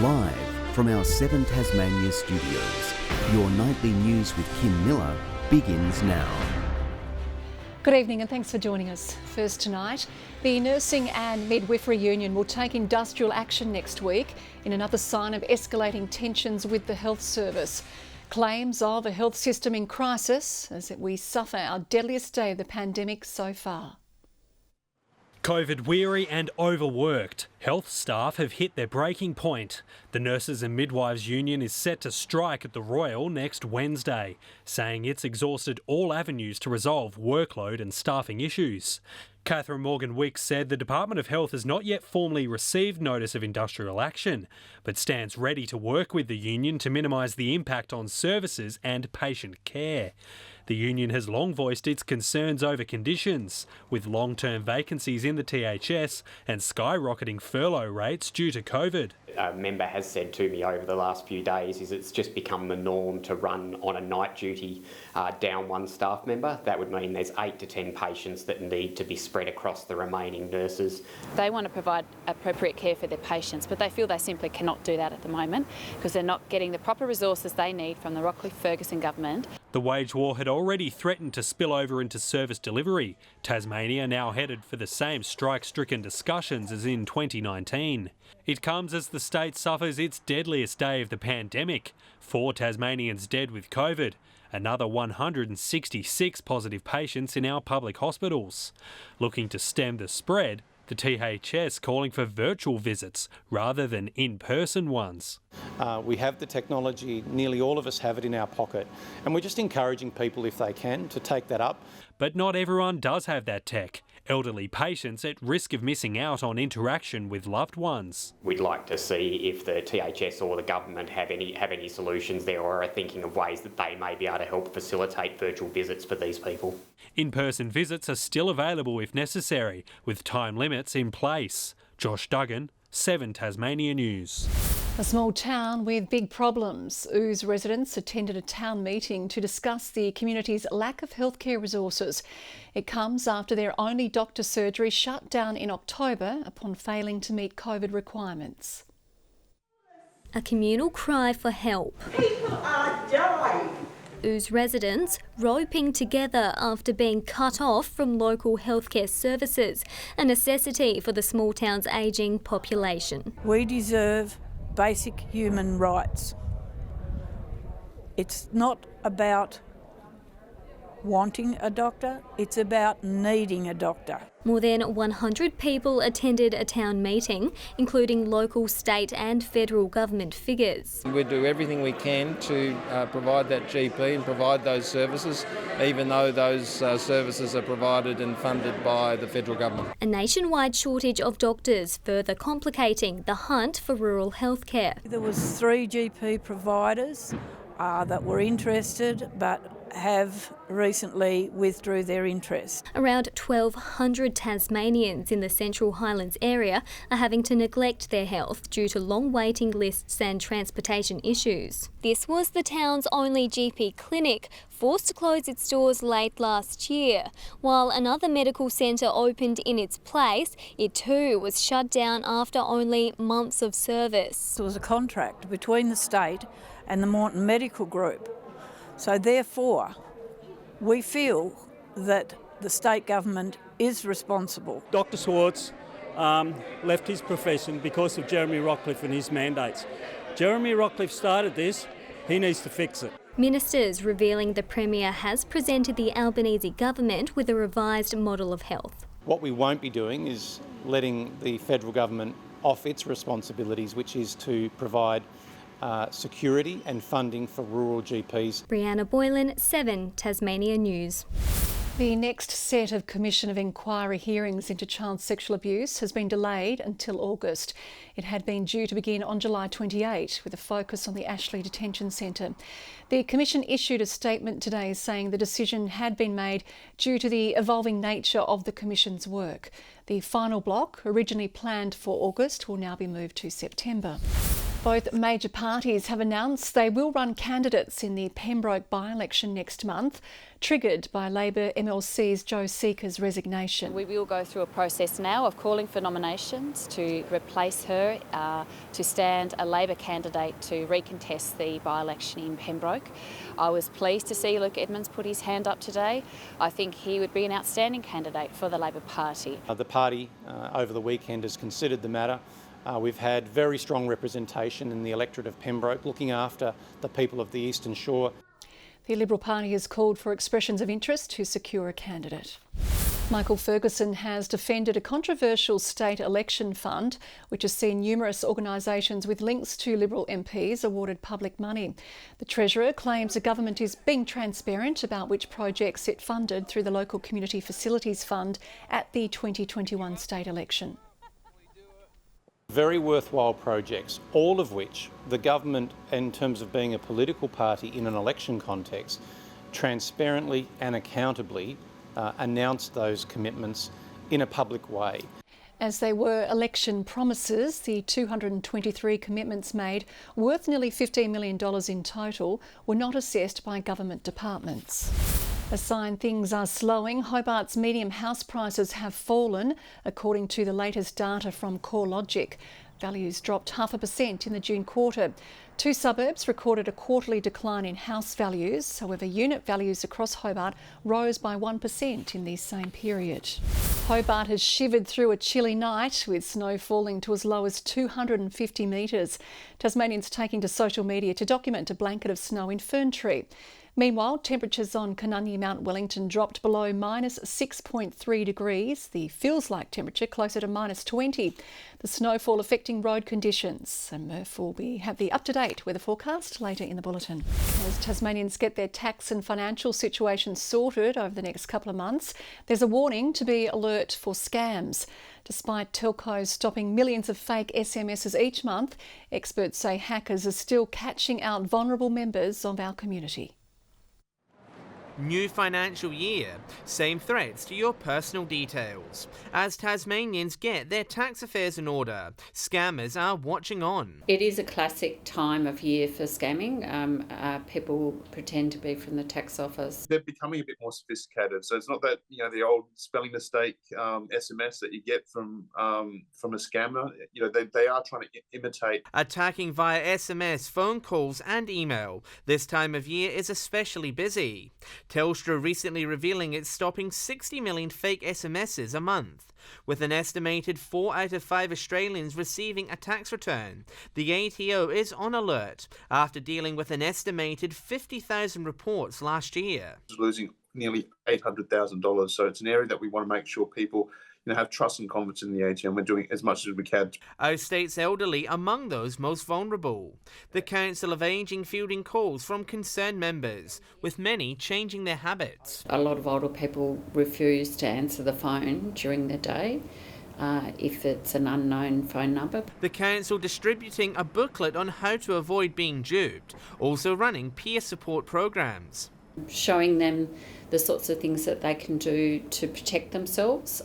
Live from our Seven Tasmania studios, your nightly news with Kim Miller begins now. Good evening and thanks for joining us. First tonight, the Nursing and Midwifery Union will take industrial action next week in another sign of escalating tensions with the health service. Claims of a health system in crisis as we suffer our deadliest day of the pandemic so far. COVID weary and overworked, health staff have hit their breaking point. The Nurses and Midwives Union is set to strike at the Royal next Wednesday, saying it's exhausted all avenues to resolve workload and staffing issues. Catherine Morgan-Wicks said the Department of Health has not yet formally received notice of industrial action, but stands ready to work with the union to minimise the impact on services and patient care. The union has long voiced its concerns over conditions, with long-term vacancies in the THS and skyrocketing furlough rates due to COVID. A member has said to me over the last few days is it's just become the norm to run on a night duty down one staff member. That would mean there's 8 to 10 patients that need to be spread across the remaining nurses. They want to provide appropriate care for their patients, but they feel they simply cannot do that at the moment because they're not getting the proper resources they need from the Rockliff-Ferguson government. The wage war had already threatened to spill over into service delivery. Tasmania now headed for the same strike-stricken discussions as in 2019. It comes as the state suffers its deadliest day of the pandemic. 4 Tasmanians dead with COVID. Another 166 positive patients in our public hospitals. Looking to stem the spread, the THS calling for virtual visits rather than in-person ones. We have the technology, nearly all of us have it in our pocket, and we're just encouraging people, if they can, to take that up. But not everyone does have that tech. Elderly patients at risk of missing out on interaction with loved ones. We'd like to see if the THS or the government have any solutions there or are thinking of ways that they may be able to help facilitate virtual visits for these people. In-person visits are still available if necessary, with time limits in place. Josh Duggan, 7 Tasmania News. A small town with big problems. Ouse residents attended a town meeting to discuss the community's lack of healthcare resources. It comes after their only doctor surgery shut down in October upon failing to meet COVID requirements. A communal cry for help. People are dying. Ouse residents roping together after being cut off from local healthcare services, a necessity for the small town's ageing population. We deserve basic human rights. It's not about wanting a doctor, it's about needing a doctor. More than 100 people attended a town meeting, including local, state and federal government figures. We do everything we can to provide that GP and provide those services, even though those services are provided and funded by the federal government. A nationwide shortage of doctors further complicating the hunt for rural healthcare. There was 3 GP providers that were interested but have recently withdrew their interest. Around 1,200 Tasmanians in the Central Highlands area are having to neglect their health due to long waiting lists and transportation issues. This was the town's only GP clinic, forced to close its doors late last year. While another medical centre opened in its place, it too was shut down after only months of service. There was a contract between the state and the Moreton Medical Group. So therefore, we feel that the state government is responsible. Dr Swartz left his profession because of Jeremy Rockliff and his mandates. Jeremy Rockliff started this, he needs to fix it. Ministers revealing the Premier has presented the Albanese government with a revised model of health. What we won't be doing is letting the federal government off its responsibilities, which is to provide security and funding for rural GPs. Brianna Boylan, 7 Tasmania News. The next set of Commission of Inquiry hearings into child sexual abuse has been delayed until August. It had been due to begin on July 28, with a focus on the Ashley Detention Centre. The Commission issued a statement today saying the decision had been made due to the evolving nature of the Commission's work. The final block, originally planned for August, will now be moved to September. Both major parties have announced they will run candidates in the Pembroke by-election next month, triggered by Labor MLC's Jo Seeker's resignation. We will go through a process now of calling for nominations to replace her, to stand a Labor candidate to recontest the by-election in Pembroke. I was pleased to see Luke Edmonds put his hand up today. I think he would be an outstanding candidate for the Labor Party. The party over the weekend has considered the matter. We've had very strong representation in the electorate of Pembroke, looking after the people of the Eastern Shore. The Liberal Party has called for expressions of interest to secure a candidate. Michael Ferguson has defended a controversial state election fund which has seen numerous organisations with links to Liberal MPs awarded public money. The Treasurer claims the government is being transparent about which projects it funded through the Local Community Facilities Fund at the 2021 state election. Very worthwhile projects, all of which the government, in terms of being a political party in an election context, transparently and accountably announced those commitments in a public way. As they were election promises, the 223 commitments made, worth nearly $15 million in total, were not assessed by government departments. A sign things are slowing, Hobart's medium house prices have fallen, according to the latest data from CoreLogic. Values dropped 0.5% in the June quarter. Two suburbs recorded a quarterly decline in house values. However, unit values across Hobart rose by 1% in the same period. Hobart has shivered through a chilly night, with snow falling to as low as 250 metres. Tasmanians taking to social media to document a blanket of snow in Ferntree. Meanwhile, temperatures on Canungy Mount Wellington dropped below -6.3 degrees. The feels-like temperature closer to -20. The snowfall affecting road conditions. And Murph will have the up-to-date weather forecast later in the bulletin. As Tasmanians get their tax and financial situations sorted over the next couple of months, there's a warning to be alert for scams. Despite telcos stopping millions of fake SMSs each month, experts say hackers are still catching out vulnerable members of our community. New financial year, same threats to your personal details. As Tasmanians get their tax affairs in order, scammers are watching on. It is a classic time of year for scamming. People pretend to be from the tax office. They're becoming a bit more sophisticated. So it's not that, the old spelling mistake SMS that you get from a scammer. They are trying to imitate. Attacking via SMS, phone calls and email. This time of year is especially busy. Telstra recently revealing it's stopping 60 million fake SMSs a month, with an estimated 4 out of 5 Australians receiving a tax return. The ATO is on alert after dealing with an estimated 50,000 reports last year. Losing nearly $800,000, so it's an area that we want to make sure people have trust and confidence in the ATO, and we're doing as much as we can. Our state's elderly among those most vulnerable. The Council of Ageing fielding calls from concerned members, with many changing their habits. A lot of older people refuse to answer the phone during the day if it's an unknown phone number. The council distributing a booklet on how to avoid being duped, also running peer support programs. Showing them the sorts of things that they can do to protect themselves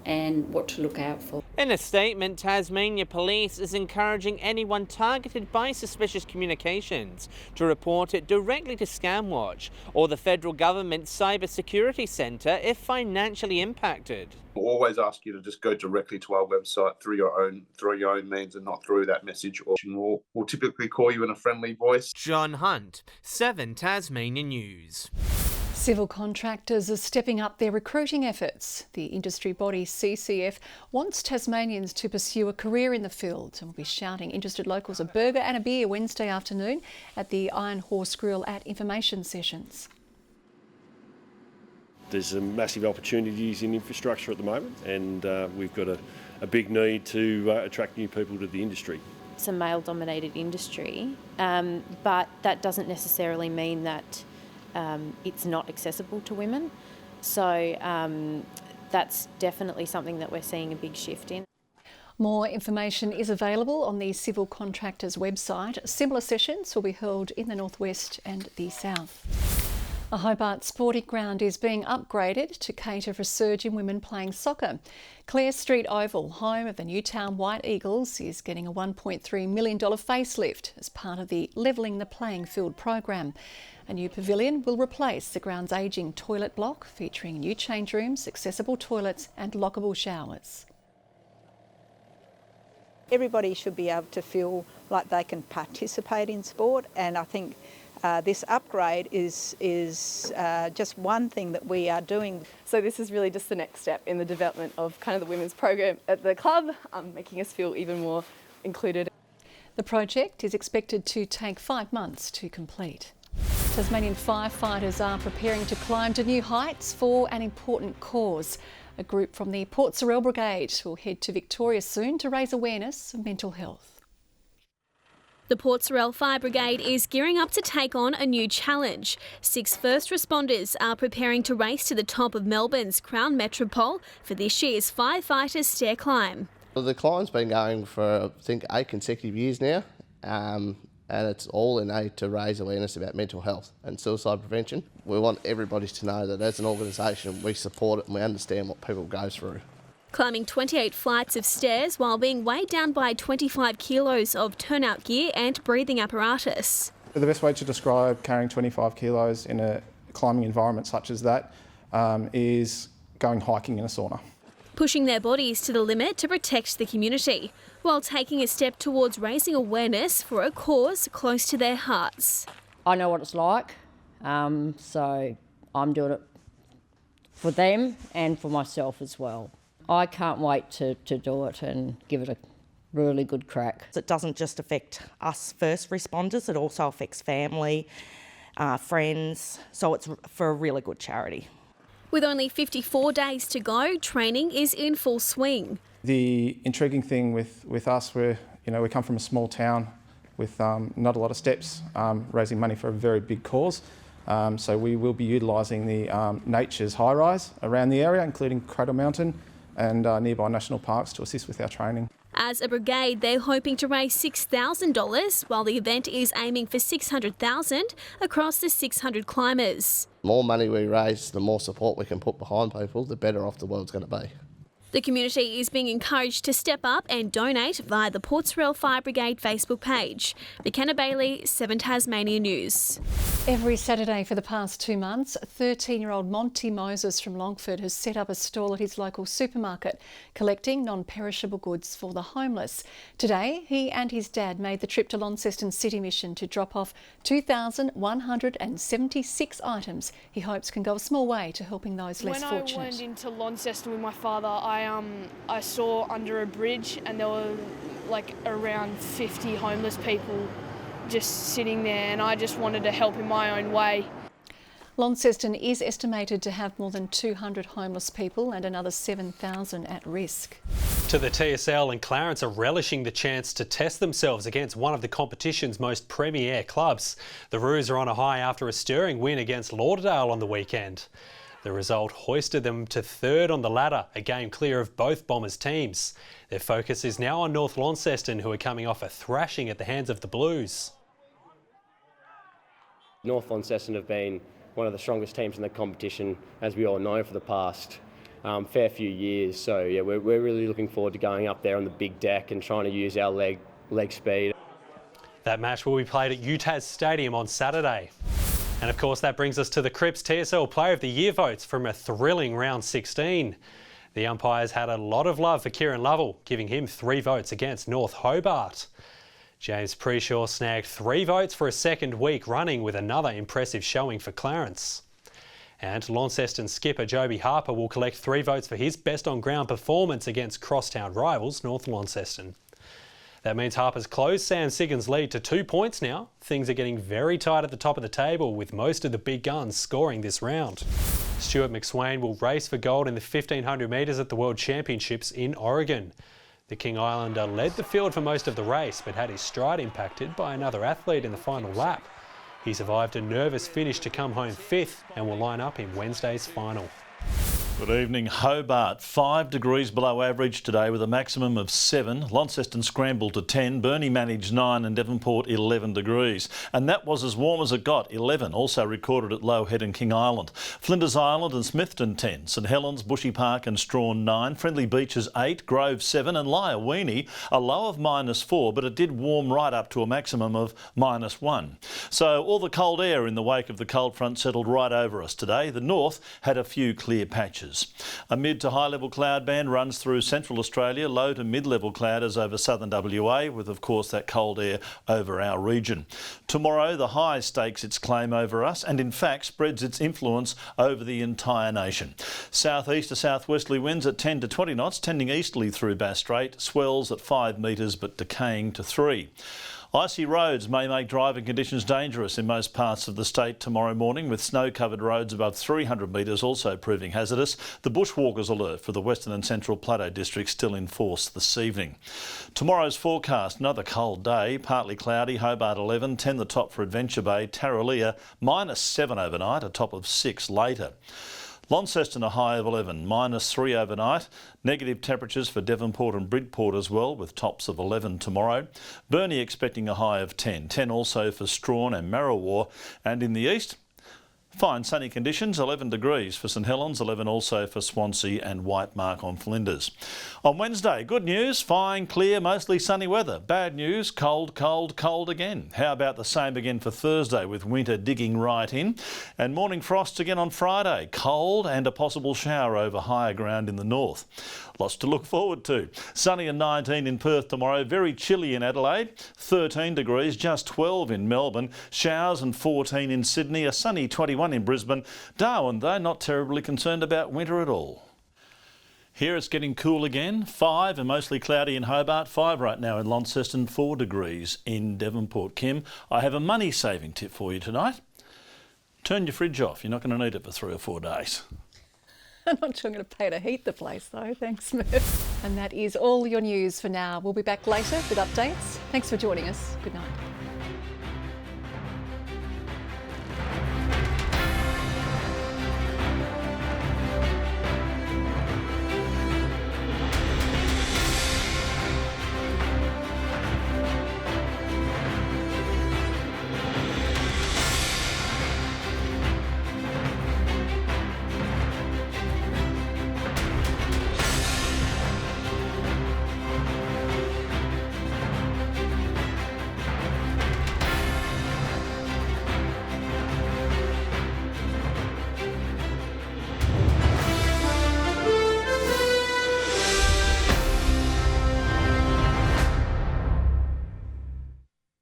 and what to look out for. In a statement, Tasmania Police is encouraging anyone targeted by suspicious communications to report it directly to Scamwatch or the Federal Government Cyber Security Centre if financially impacted. We'll always ask you to just go directly to our website through your own means and not through that message, or we'll typically call you in a friendly voice. John Hunt, 7 Tasmania News. Civil contractors are stepping up their recruiting efforts. The industry body CCF wants Tasmanians to pursue a career in the field and will be shouting interested locals a burger and a beer Wednesday afternoon at the Iron Horse Grill at information sessions. There's some massive opportunities in infrastructure at the moment, and we've got a big need to attract new people to the industry. It's a male-dominated industry, but that doesn't necessarily mean that it's not accessible to women. So that's definitely something that we're seeing a big shift in. More information is available on the Civil Contractors website. Similar sessions will be held in the northwest and the south. A Hobart sporting ground is being upgraded to cater for a surge in women playing soccer. Clare Street Oval, home of the Newtown White Eagles, is getting a $1.3 million facelift as part of the Levelling the Playing Field program. A new pavilion will replace the ground's ageing toilet block, featuring new change rooms, accessible toilets and lockable showers. Everybody should be able to feel like they can participate in sport, and I think this upgrade is just one thing that we are doing. So this is really just the next step in the development of kind of the women's program at the club, making us feel even more included. The project is expected to take 5 months to complete. Tasmanian firefighters are preparing to climb to new heights for an important cause. A group from the Port Sorell Brigade will head to Victoria soon to raise awareness of mental health. The Port Sorell Fire Brigade is gearing up to take on a new challenge. 6 first responders are preparing to race to the top of Melbourne's Crown Metropole for this year's Firefighters Stair Climb. Well, the climb's been going for, I think, 8 consecutive years now, and it's all in aid to raise awareness about mental health and suicide prevention. We want everybody to know that as an organisation we support it and we understand what people go through. Climbing 28 flights of stairs while being weighed down by 25 kilos of turnout gear and breathing apparatus. The best way to describe carrying 25 kilos in a climbing environment such as that is going hiking in a sauna. Pushing their bodies to the limit to protect the community, while taking a step towards raising awareness for a cause close to their hearts. I know what it's like, so I'm doing it for them and for myself as well. I can't wait to do it and give it a really good crack. It doesn't just affect us first responders, it also affects family, friends, so it's for a really good charity. With only 54 days to go, training is in full swing. The intriguing thing with us, we come from a small town with not a lot of steps, raising money for a very big cause. So we will be utilising the Nature's high rise around the area, including Cradle Mountain and nearby national parks to assist with our training. As a brigade, they're hoping to raise $6,000, while the event is aiming for $600,000 across the 600 climbers. The more money we raise, the more support we can put behind people, the better off the world's going to be. The community is being encouraged to step up and donate via the Port Sorell Fire Brigade Facebook page. McKenna Bailey, 7 Tasmania News. Every Saturday for the past 2 months, 13-year-old Monty Moses from Longford has set up a stall at his local supermarket, collecting non-perishable goods for the homeless. Today, he and his dad made the trip to Launceston City Mission to drop off 2,176 items he hopes can go a small way to helping those less fortunate. When I went into Launceston with my father, I saw under a bridge and there were like around 50 homeless people just sitting there, and I just wanted to help in my own way. Launceston is estimated to have more than 200 homeless people and another 7,000 at risk. To the TSL, and Clarence are relishing the chance to test themselves against one of the competition's most premier clubs. The Roos are on a high after a stirring win against Lauderdale on the weekend. The result hoisted them to 3rd on the ladder, a game clear of both Bombers teams. Their focus is now on North Launceston, who are coming off a thrashing at the hands of the Blues. North Launceston have been one of the strongest teams in the competition, as we all know, for the past fair few years. So yeah, we're really looking forward to going up there on the big deck and trying to use our leg speed. That match will be played at UTAS Stadium on Saturday. And of course that brings us to the Cripps TSL Player of the Year votes from a thrilling round 16. The umpires had a lot of love for Kieran Lovell, giving him 3 votes against North Hobart. James Preshaw snagged 3 votes for a second week running, with another impressive showing for Clarence. And Launceston skipper Joby Harper will collect 3 votes for his best on-ground performance against crosstown rivals North Launceston. That means Harper's closed Sam Siggins' lead to 2 points now. Things are getting very tight at the top of the table, with most of the big guns scoring this round. Stuart McSwain will race for gold in the 1500 metres at the World Championships in Oregon. The King Islander led the field for most of the race, but had his stride impacted by another athlete in the final lap. He survived a nervous finish to come home 5th and will line up in Wednesday's final. Good evening. Hobart, 5 degrees below average today with a maximum of 7. Launceston scrambled to 10. Burnie managed 9 and Devonport 11 degrees. And that was as warm as it got, 11, also recorded at Low Head and King Island. Flinders Island and Smithton 10. St Helens, Bushy Park and Strawn 9. Friendly Beaches 8. Grove 7 and Lyoweeney a low of -4, but it did warm right up to a maximum of -1. So all the cold air in the wake of the cold front settled right over us today. The north had a few clear patches. A mid to high level cloud band runs through central Australia, low to mid level clouders over southern WA, with of course that cold air over our region. Tomorrow the high stakes its claim over us and in fact spreads its influence over the entire nation. Southeast to southwesterly winds at 10 to 20 knots, tending easterly through Bass Strait, swells at 5 metres but decaying to 3. Icy roads may make driving conditions dangerous in most parts of the state tomorrow morning, with snow-covered roads above 300 metres also proving hazardous. The bushwalkers alert for the Western and Central Plateau districts still in force this evening. Tomorrow's forecast, another cold day, partly cloudy, Hobart 11, 10 the top for Adventure Bay, Tarraleah -7 overnight, a top of 6 later. Launceston a high of 11, -3 overnight. Negative temperatures for Devonport and Bridport as well, with tops of 11 tomorrow. Burnie expecting a high of 10, 10 also for Strawn and Marrawar. And in the east, fine sunny conditions, 11 degrees for St Helens, 11 also for Swansea and White Mark on Flinders. On Wednesday, good news, fine, clear, mostly sunny weather. Bad news, cold, cold, cold again. How about the same again for Thursday with winter digging right in? And morning frosts again on Friday, cold and a possible shower over higher ground in the north. Lots to look forward to. Sunny and 19 in Perth tomorrow, very chilly in Adelaide, 13 degrees, just 12 in Melbourne, showers and 14 in Sydney, a sunny 21 in Brisbane. Darwin, though, not terribly concerned about winter at all. Here it's getting cool again, 5 and mostly cloudy in Hobart, 5 right now in Launceston, 4 degrees in Devonport. Kim, I have a money saving tip for you tonight. Turn your fridge off, you're not going to need it for 3 or 4 days. I'm not sure I'm going to pay to heat the place though. Thanks, Murph. And that is all your news for now. We'll be back later with updates. Thanks for joining us. Good night.